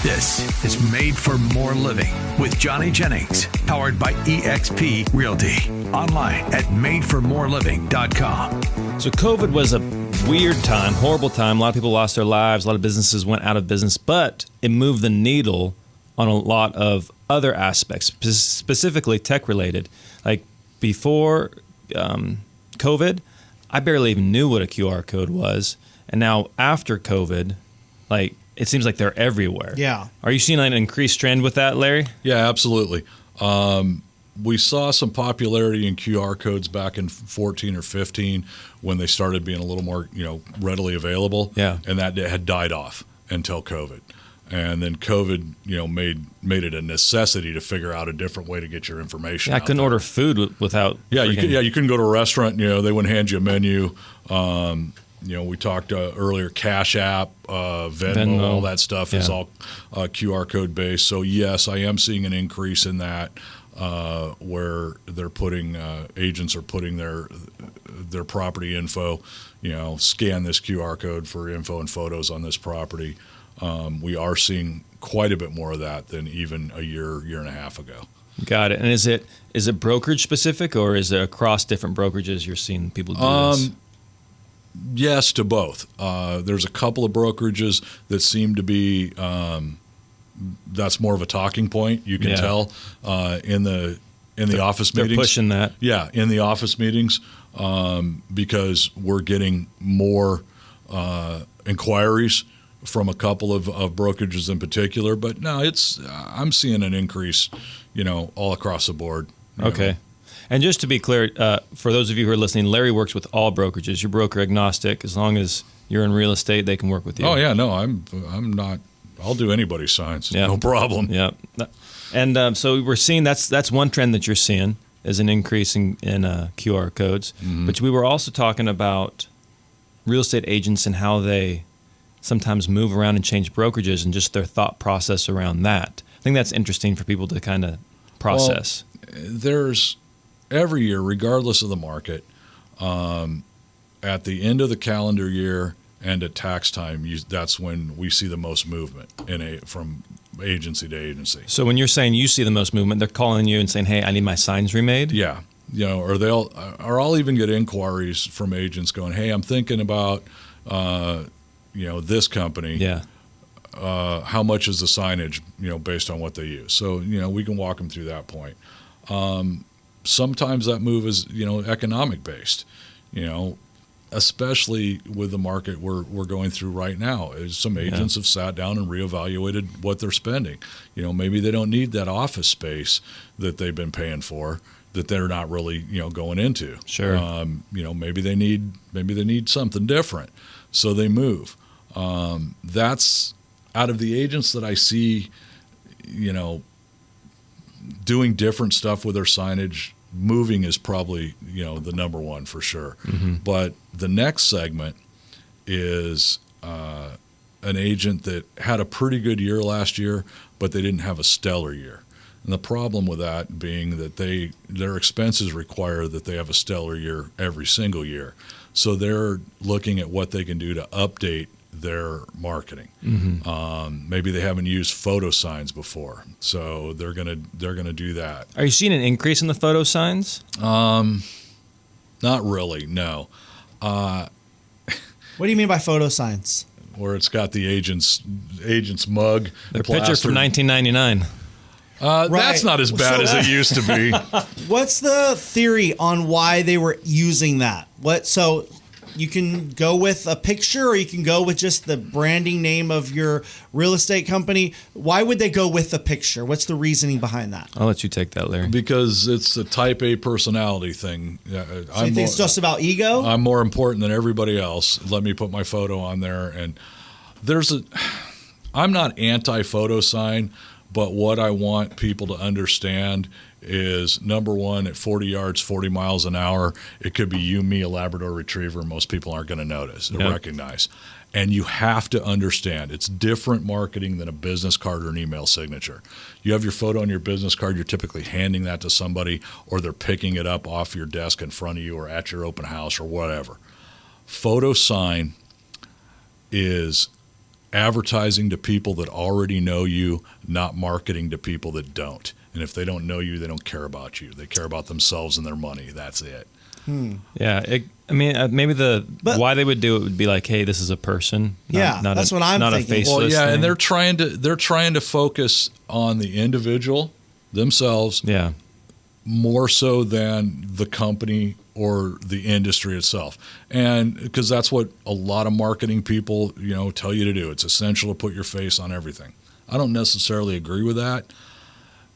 This is Made for More Living with Johnny Jennings, powered by eXp Realty. Online at madeformoreliving.com. So COVID was a weird time, horrible time. A lot of people lost their lives. A lot of businesses went out of business, but it moved the needle on a lot of other aspects, specifically tech-related. Like before COVID, I barely even knew what a QR code was. And now after COVID, like it seems like they're everywhere. Yeah. Are you seeing an increased trend with that, Larry? Yeah, absolutely. We saw some popularity in QR codes back in 14 or 15 when they started being a little more, readily available. Yeah. And that had died off until COVID. And then COVID, made it a necessity to figure out a different way to get your information. Yeah, I couldn't order food without. Yeah, you couldn't go to a restaurant. They wouldn't hand you a menu. We talked earlier, Cash App, Venmo, all that stuff is all QR code based. So yes, I am seeing an increase in that where they're putting agents are putting their property info. Scan this QR code for info and photos on this property. We are seeing quite a bit more of that than even a year and a half ago. Got it. And is it brokerage specific, or is it across different brokerages you're seeing people do this? Yes, to both. There's a couple of brokerages that seem to be that's more of a talking point. You can tell in the office meetings. They're pushing that. Yeah, in the office meetings because we're getting more inquiries from a couple of brokerages in particular. But no, I'm seeing an increase, all across the board. Okay. And just to be clear, for those of you who are listening, Larry works with all brokerages. You're broker agnostic. As long as you're in real estate, they can work with you. Oh yeah, no, I'm not. I'll do anybody's signs. No problem. Yeah. And so we're seeing that's one trend that you're seeing is an increase in QR codes. Mm-hmm. But we were also talking about real estate agents and how they sometimes move around and change brokerages and just their thought process around that. I think that's interesting for people to kind of process. Well, there's every year, regardless of the market, at the end of the calendar year and at tax time, that's when we see the most movement from agency to agency. So when you're saying you see the most movement, they're calling you and saying, "Hey, I need my signs remade." Yeah, or I'll even get inquiries from agents going, "Hey, I'm thinking about this company. Yeah. How much is the signage? Based on what they use." So we can walk them through that point. Sometimes that move is economic based. Especially with the market we're going through right now, is some agents have sat down and reevaluated what they're spending. Maybe they don't need that office space that they've been paying for, that they're not really going into. Sure. Maybe they need something different, so they move. That's out of the agents that I see, doing different stuff with their signage. Moving is probably the number one for sure. Mm-hmm. But the next segment is an agent that had a pretty good year last year, but they didn't have a stellar year. And the problem with that being that their expenses require that they have a stellar year every single year. So they're looking at what they can do to update their marketing. Mm-hmm. Maybe they haven't used photo signs before, so they're gonna do that. Are you seeing an increase in the photo signs? Not really, no. What do you mean by photo signs? Where it's got the agent's mug, their picture from 1999. Right. That's not as bad as it used to be. What's the theory on why they were using that? So you can go with a picture, or you can go with just the branding name of your real estate company. Why would they go with a picture? What's the reasoning behind that? I'll let you take that, Larry. Because it's a type A personality thing. So you think it's just about ego? I'm more important than everybody else. Let me put my photo on there. And I'm not anti-photo sign, but what I want people to understand is, number one, at 40 yards, 40 miles an hour, it could be you, me, a Labrador Retriever. Most people aren't going to notice or recognize. And you have to understand, it's different marketing than a business card or an email signature. You have your photo on your business card, you're typically handing that to somebody, or they're picking it up off your desk in front of you or at your open house or whatever. Photo sign is advertising to people that already know you, not marketing to people that don't. And if they don't know you, they don't care about you. They care about themselves and their money. That's it. Yeah, maybe why they would do it would be like, hey, this is a person. That's what I'm not thinking. A faceless Well, thing. and they're trying to focus on the individual themselves more so than the company or the industry itself. And because that's what a lot of marketing people, tell you to do. It's essential to put your face on everything. I don't necessarily agree with that.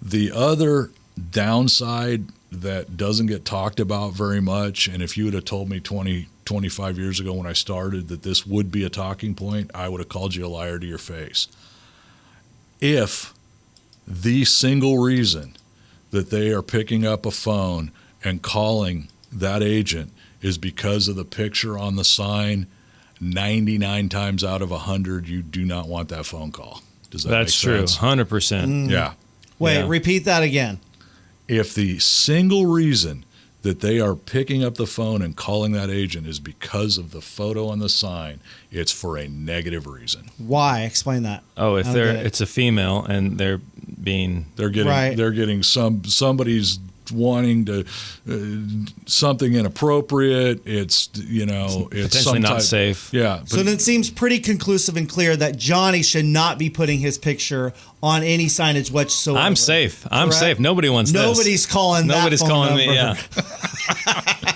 The other downside that doesn't get talked about very much, and if you would have told me 20, 25 years ago when I started that this would be a talking point, I would have called you a liar to your face. If the single reason that they are picking up a phone and calling that agent is because of the picture on the sign, 99 times out of 100, you do not want that phone call. Does that make sense? That's true, 100%. Yeah. Wait, repeat that again. If the single reason that they are picking up the phone and calling that agent is because of the photo on the sign, it's for a negative reason. Why? Explain that. Oh, if it's a female and they're getting somebody's wanting to something inappropriate. It's it's potentially not safe. Yeah. So then it seems pretty conclusive and clear that Johnny should not be putting his picture on any signage whatsoever. I'm safe. I'm safe. Nobody wants this. Nobody's calling me. Yeah.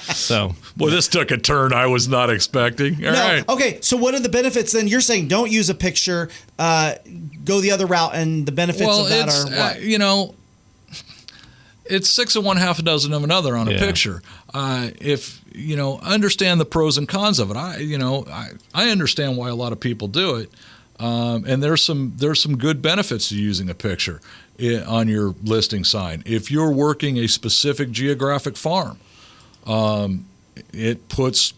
So, well, this took a turn I was not expecting. All right. Okay. So what are the benefits then? You're saying don't use a picture, go the other route, and the benefits of that are what? It's 6 of one, half a dozen of another on a picture. If understand the pros and cons of it, I understand why a lot of people do it, and there's some good benefits to using a picture on your listing sign. If you're working a specific geographic farm, it puts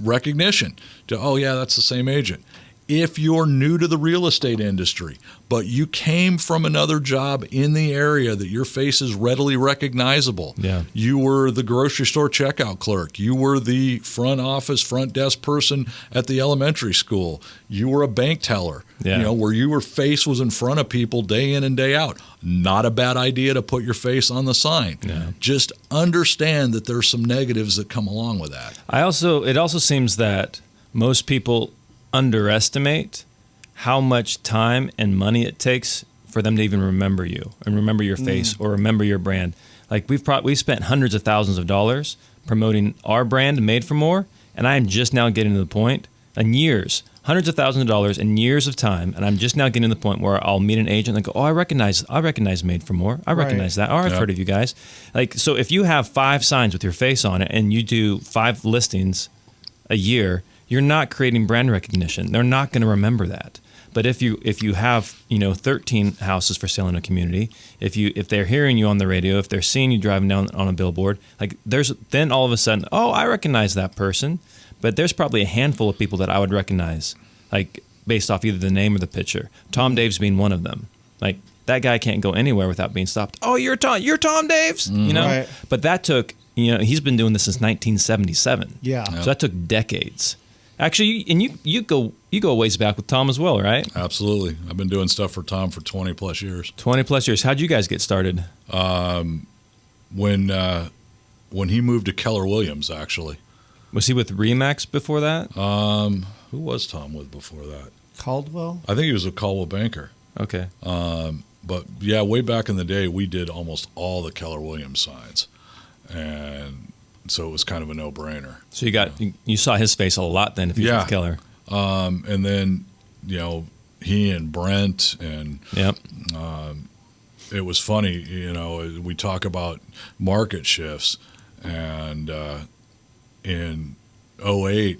recognition to that's the same agent. If you're new to the real estate industry, but you came from another job in the area that your face is readily recognizable. Yeah. You were the grocery store checkout clerk. You were the front office, front desk person at the elementary school. You were a bank teller, where your face was in front of people day in and day out. Not a bad idea to put your face on the sign. Yeah. Just understand that there's some negatives that come along with that. It also seems that most people underestimate how much time and money it takes for them to even remember you and remember your face or remember your brand. Like we've spent hundreds of thousands of dollars promoting our brand, Made for More, and I am just now getting to the point, in years, hundreds of thousands of dollars and years of time, and I'm just now getting to the point where I'll meet an agent and go, I recognize Made for More. I recognize that. I've heard of you guys. Like, so if you have 5 signs with your face on it and you do 5 listings a year, you're not creating brand recognition. They're not going to remember that. But if you have 13 houses for sale in a community, if they're hearing you on the radio, if they're seeing you driving down on a billboard, then all of a sudden, I recognize that person. But there's probably a handful of people that I would recognize, like based off either the name or the picture. Tom Daves being one of them. Like that guy can't go anywhere without being stopped. Oh, you're Tom Daves, Right. But that took he's been doing this since 1977. Yeah. So that took decades. Actually, and you go a ways back with Tom as well, right? Absolutely. I've been doing stuff for Tom for 20 plus years. 20 plus years. How'd you guys get started? When he moved to Keller Williams, actually. Was he with Remax before that? Who was Tom with before that? Caldwell? I think he was a Caldwell banker. Okay. But yeah, way back in the day, we did almost all the Keller Williams signs, and so it was kind of a no-brainer. So you saw his face a lot then if you were with Keller. And then he and Brent and it was funny. We talk about market shifts, and in 2008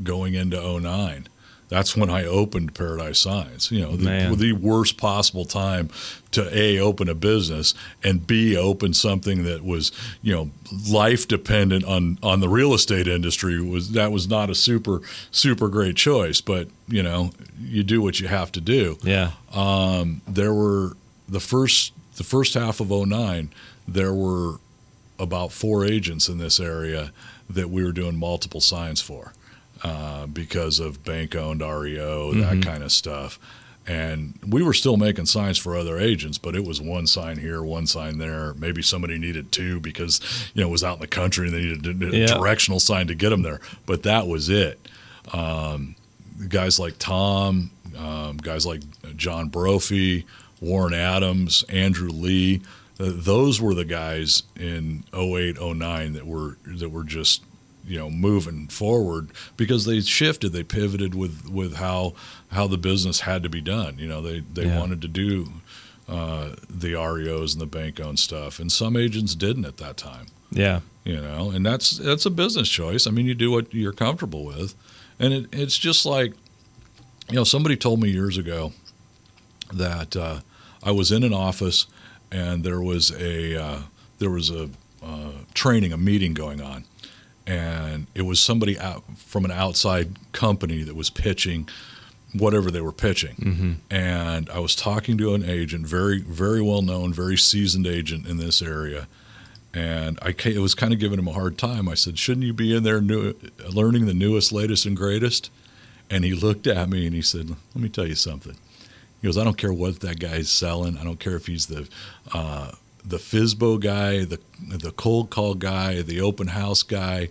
going into 2009. That's when I opened Paradise Signs. The worst possible time to A, open a business, and B, open something that was, life dependent on the real estate industry. That was not a super great choice, but you do what you have to do. Yeah. There were the first half of 2009. There were about 4 agents in this area that we were doing multiple signs for. because of bank-owned REO, that kind of stuff. And we were still making signs for other agents, but it was one sign here, one sign there. Maybe somebody needed two because, it was out in the country and they needed a directional sign to get them there. But that was it. Guys like Tom, guys like John Brophy, Warren Adams, Andrew Lee, those were the guys in 08, 09 that were just moving forward because they shifted, they pivoted with how the business had to be done. They wanted to do the REOs and the bank-owned stuff, and some agents didn't at that time. Yeah. And that's a business choice. I mean, you do what you're comfortable with, and it's just like, somebody told me years ago that I was in an office and there was a training, a meeting going on. And it was somebody out from an outside company that was pitching whatever they were pitching. And I was talking to an agent, very, very well known, very seasoned agent in this area. And I was kind of giving him a hard time. I said, shouldn't you be in there learning the newest, latest, and greatest? And he looked at me and he said, let me tell you something. He goes, I don't care what that guy's selling. I don't care if he's the FSBO guy, the cold call guy, the open house guy.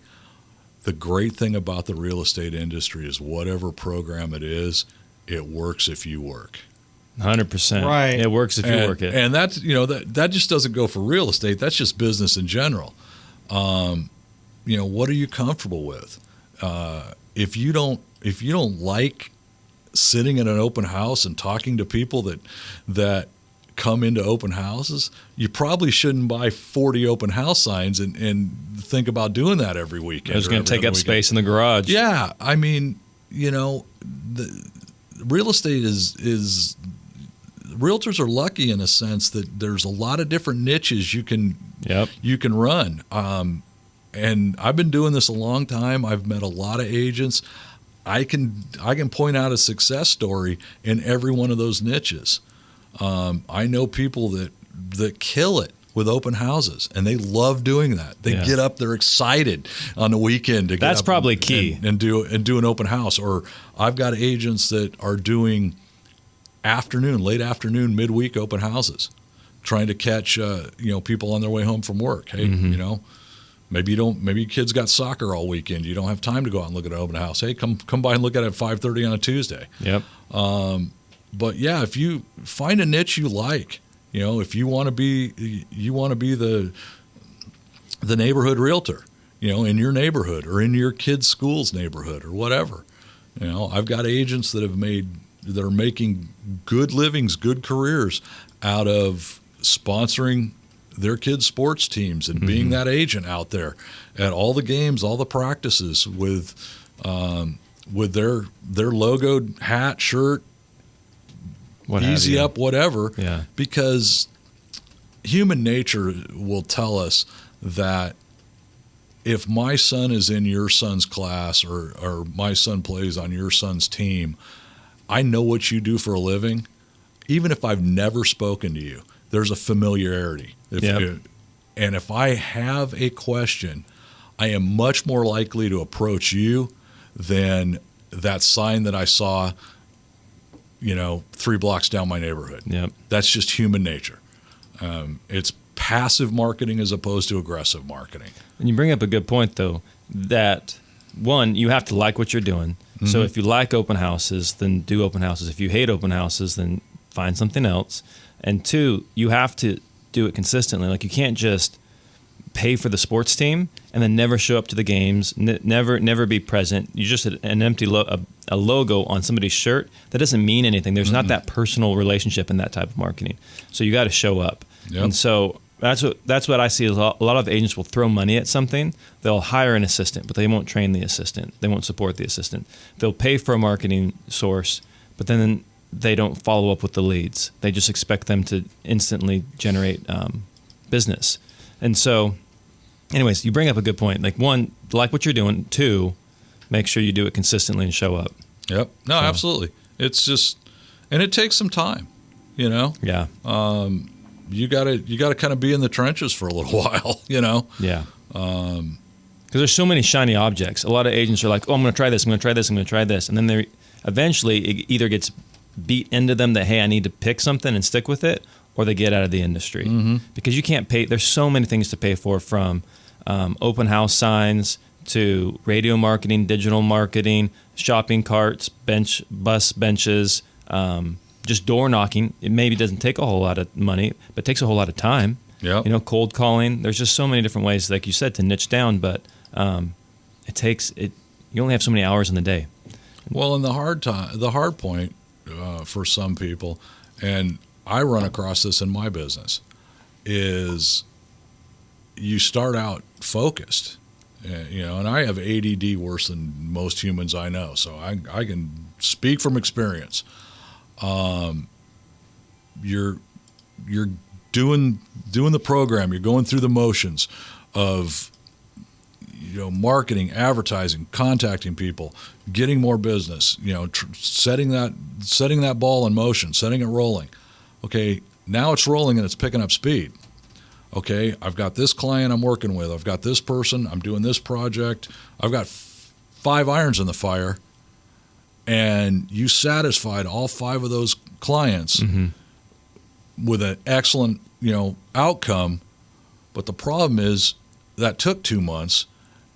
The great thing about the real estate industry is whatever program it is, it works if you work. 100%. Right. It works if you work it. And that's, that just doesn't go for real estate. That's just business in general. What are you comfortable with? If you don't like sitting in an open house and talking to people that come into open houses, you probably shouldn't buy 40 open house signs and think about doing that every weekend. It's going to take up space in the garage. Yeah. I mean, the real estate is realtors are lucky in a sense that there's a lot of different niches you can run. And I've been doing this a long time. I've met a lot of agents. I can point out a success story in every one of those niches. I know people that kill it with open houses, and they love doing that. They get up, they're excited on the weekend to get That's up probably key. and do an open house. Or I've got agents that are doing late afternoon, midweek open houses, trying to catch people on their way home from work. Hey, maybe your kids got soccer all weekend. You don't have time to go out and look at an open house. Hey, come by and look at it at 5:30 on a Tuesday. Yep. But yeah, if you find a niche you like, if you want to be the neighborhood realtor, in your neighborhood or in your kid's school's neighborhood or whatever. I've got agents that are making good livings, good careers out of sponsoring their kids' sports teams and being that agent out there at all the games, all the practices with their logoed hat, shirt, easy up, whatever. Yeah. Because human nature will tell us that if my son is in your son's class or my son plays on your son's team, I know what you do for a living. Even if I've never spoken to you, there's a familiarity. And if I have a question, I am much more likely to approach you than that sign that I saw, 3 blocks down my neighborhood. Yep. That's just human nature. It's passive marketing as opposed to aggressive marketing. And you bring up a good point, though, that, one, you have to like what you're doing. So if you like open houses, then do open houses. If you hate open houses, then find something else. And two, you have to do it consistently. Like, you can't just pay for the sports team and then never show up to the games, never be present. You just had an empty a logo on somebody's shirt. That doesn't mean anything. There's not that personal relationship in that type of marketing. So you got to show up. Yep. And so that's what I see. A lot of agents will throw money at something. They'll hire an assistant, but they won't train the assistant. They won't support the assistant. They'll pay for a marketing source, but then they don't follow up with the leads. They just expect them to instantly generate business. And so, anyways, you bring up a good point. Like, one, like what you're doing. Two, make sure you do it consistently and show up. Yep. No, absolutely. It's just, and it takes some time, Yeah. You gotta kind of be in the trenches for a little while, Yeah. Because there's so many shiny objects. A lot of agents are like, oh, I'm going to try this, I'm going to try this, I'm going to try this. And then they eventually it either gets beat into them that, hey, I need to pick something and stick with it, or they get out of the industry. Because you can't pay. There's so many things to pay for, from open house signs to radio marketing, digital marketing, shopping carts, bus benches, just door knocking. It maybe doesn't take a whole lot of money, but takes a whole lot of time. Yep. Cold calling. There's just so many different ways, like you said, to niche down, but it takes it. You only have so many hours in the day. Well, and the hard point for some people, and I run across this in my business, is you start out focused, and I have ADD worse than most humans I know, so I can speak from experience. You're doing the program, you're going through the motions of marketing, advertising, contacting people, getting more business, setting that ball in motion, setting it rolling. Okay, now it's rolling and it's picking up speed. Okay, I've got this client I'm working with. I've got this person. I'm doing this project. I've got 5 irons in the fire, and you satisfied all 5 of those clients with an excellent, outcome. But the problem is that took 2 months,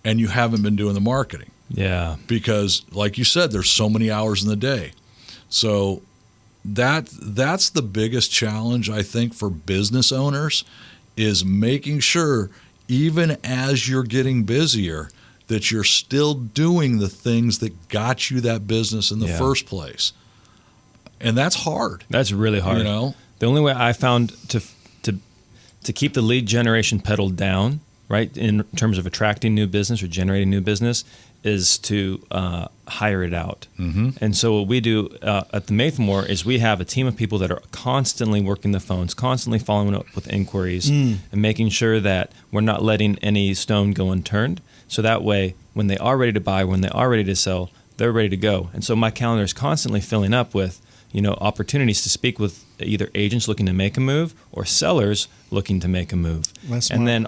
and you haven't been doing the marketing. Yeah. Because, like you said, there's so many hours in the day. So that's the biggest challenge, I think, for business owners, is making sure, even as you're getting busier, that you're still doing the things that got you that business in the first place. And that's hard. That's really hard. The only way I found to keep the lead generation pedal down, right, in terms of attracting new business or generating new business, is to hire it out. And so what we do at the Made for More is we have a team of people that are constantly working the phones, constantly following up with inquiries, and making sure that we're not letting any stone go unturned. So that way, when they are ready to buy, when they are ready to sell, they're ready to go. And so my calendar is constantly filling up with opportunities to speak with either agents looking to make a move or sellers looking to make a move. That's and smart. then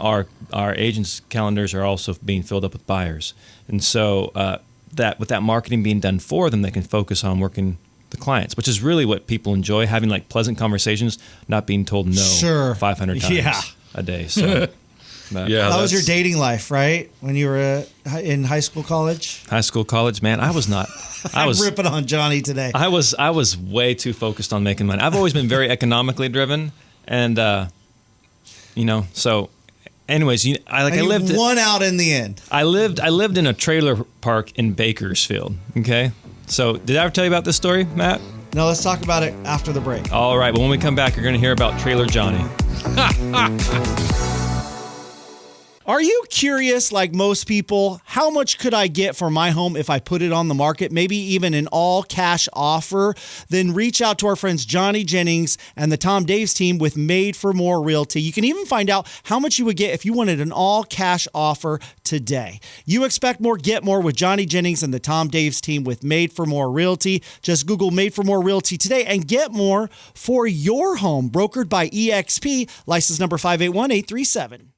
our agents' calendars are also being filled up with buyers. And so that with that marketing being done for them, they can focus on working the clients, which is really what people enjoy, having like pleasant conversations, not being told no 500 times a day. So that was your dating life, right? When you were in high school, college? High school, college, man, I was not. I'm ripping on Johnny today. I was way too focused on making money. I've always been very economically driven, and so. Anyways, I won out in the end. I lived in a trailer park in Bakersfield. Okay, so did I ever tell you about this story, Matt? No, let's talk about it after the break. All right, but when we come back, you're going to hear about Trailer Johnny. Are you curious, like most people, how much could I get for my home if I put it on the market? Maybe even an all-cash offer? Then reach out to our friends Johnny Jennings and the Tom Daves team with Made for More Realty. You can even find out how much you would get if you wanted an all-cash offer today. You expect more, get more with Johnny Jennings and the Tom Daves team with Made for More Realty. Just Google Made for More Realty today and get more for your home. Brokered by EXP, license number 581837.